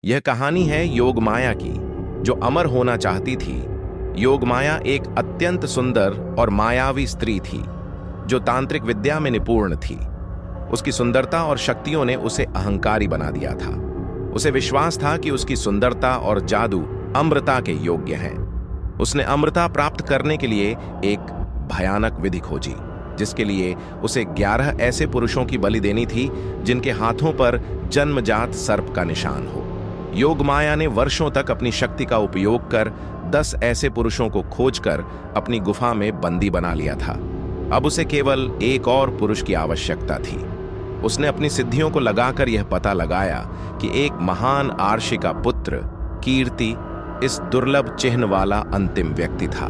यह कहानी है योगमाया की, जो अमर होना चाहती थी। योगमाया एक अत्यंत सुंदर और मायावी स्त्री थी, जो तांत्रिक विद्या में निपुण थी। उसकी सुंदरता और शक्तियों ने उसे अहंकारी बना दिया था। उसे विश्वास था कि उसकी सुंदरता और जादू अमृता के योग्य हैं। उसने अमृता प्राप्त करने के लिए एक भयानक विधि खोजी, जिसके लिए उसे 11 ऐसे पुरुषों की बलि देनी थी जिनके हाथों पर जन्मजात सर्प का निशान हो। योगमाया ने वर्षों तक अपनी शक्ति का उपयोग कर 10 ऐसे पुरुषों को खोजकर अपनी गुफा में बंदी बना लिया था। अब उसे केवल एक और पुरुष की आवश्यकता थी। उसने अपनी सिद्धियों को लगाकर यह पता लगाया कि एक महान आर्षि का पुत्र कीर्ति इस दुर्लभ चिन्ह वाला अंतिम व्यक्ति था।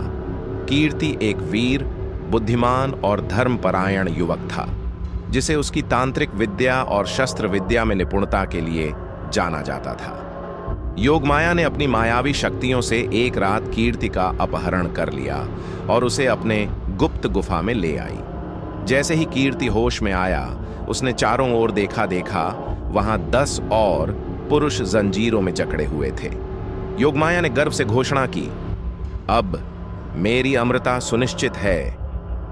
कीर्ति एक वीर, बुद्धिमान और धर्मपरायण युवक था, जिसे उसकी तांत्रिक विद्या और शस्त्र विद्या में निपुणता के लिए जाना जाता था। योगमाया ने अपनी मायावी शक्तियों से एक रात कीर्ति का अपहरण कर लिया और उसे अपने गुप्त गुफा में ले आई। जैसे ही कीर्ति होश में आया, उसने चारों ओर देखा, वहां 10 और पुरुष जंजीरों में जकड़े हुए थे। योगमाया ने गर्व से घोषणा की, अब मेरी अमृता सुनिश्चित है।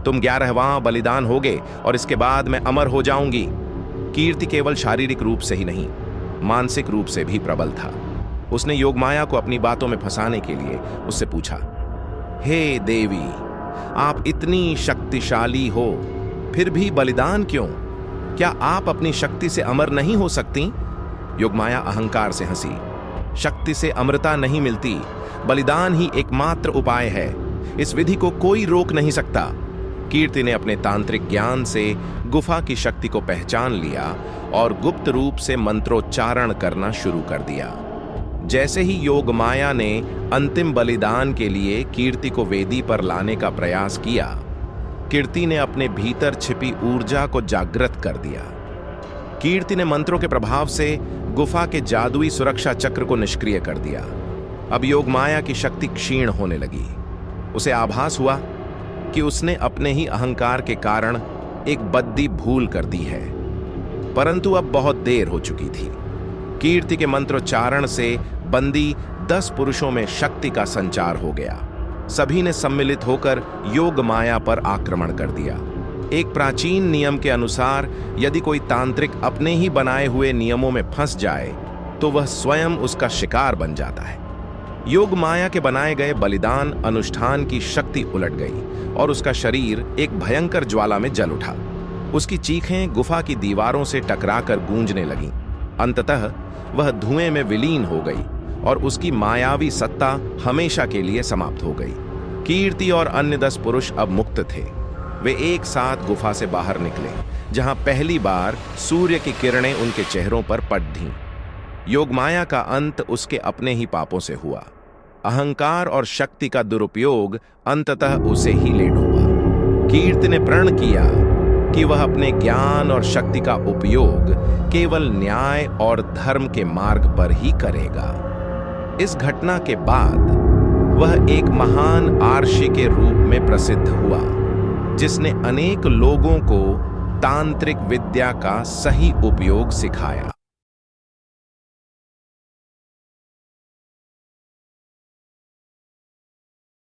तुम 11वां बलिदान होगे और इसके बाद मैं अमर हो जाऊंगी। कीर्ति केवल शारीरिक रूप से ही नहीं, मानसिक रूप से भी प्रबल था। उसने योगमाया को अपनी बातों में फंसाने के लिए उससे पूछा, हे देवी, आप इतनी शक्तिशाली हो, फिर भी बलिदान क्यों? क्या आप अपनी शक्ति से अमर नहीं हो सकती? योगमाया अहंकार से हंसी। शक्ति से अमरता नहीं मिलती, बलिदान ही एकमात्र उपाय है। इस विधि को कोई रोक नहीं सकता। कीर्ति ने अपने तांत्रिक ज्ञान से गुफा की शक्ति को पहचान लिया और गुप्त रूप से मंत्रोच्चारण करना शुरू कर दिया। जैसे ही योगमाया ने अंतिम बलिदान के लिए कीर्ति को वेदी पर लाने का प्रयास किया, कीर्ति ने अपने भीतर छिपी ऊर्जा को जागृत कर दिया। कीर्ति ने मंत्रों के प्रभाव से गुफा के जादुई सुरक्षा चक्र को निष्क्रिय कर दिया। अब योगमाया की शक्ति क्षीण होने लगी। उसे आभास हुआ कि उसने अपने ही अहंकार के कारण एक बद्दी भूल कर दी है, परंतु अब बहुत देर हो चुकी थी। कीर्ति के मंत्रोच्चारण से बंदी 10 पुरुषों में शक्ति का संचार हो गया। सभी ने सम्मिलित होकर योगमाया पर आक्रमण कर दिया। एक प्राचीन नियम के अनुसार, यदि कोई तांत्रिक अपने ही बनाए हुए नियमों में फंस जाए तो वह स्वयं उसका शिकार बन जाता है। योगमाया के बनाए गए बलिदान अनुष्ठान की शक्ति उलट गई और उसका शरीर एक भयंकर ज्वाला में जल उठा। उसकी चीखें गुफा की दीवारों से टकराकर गूंजने लगीं। अंततः वह धुएं में विलीन हो गई और उसकी मायावी सत्ता हमेशा के लिए समाप्त हो गई। कीर्ति और अन्य 10 पुरुष अब मुक्त थे। वे एक साथ गुफा से बाहर निकले, जहां पहली बार सूर्य की किरणें उनके चेहरों पर पड़ ढीं। योगमाया का अंत उसके अपने ही पापों से हुआ। अहंकार और शक्ति का दुरुपयोग अंततः उसे ही ले डूबा। कीर्ति ने प्रण किया कि वह अपने ज्ञान और शक्ति का उपयोग केवल न्याय और धर्म के मार्ग पर ही करेगा। इस घटना के बाद वह एक महान आर्षि के रूप में प्रसिद्ध हुआ, जिसने अनेक लोगों को तांत्रिक विद्या का सही उपयोग सिखाया।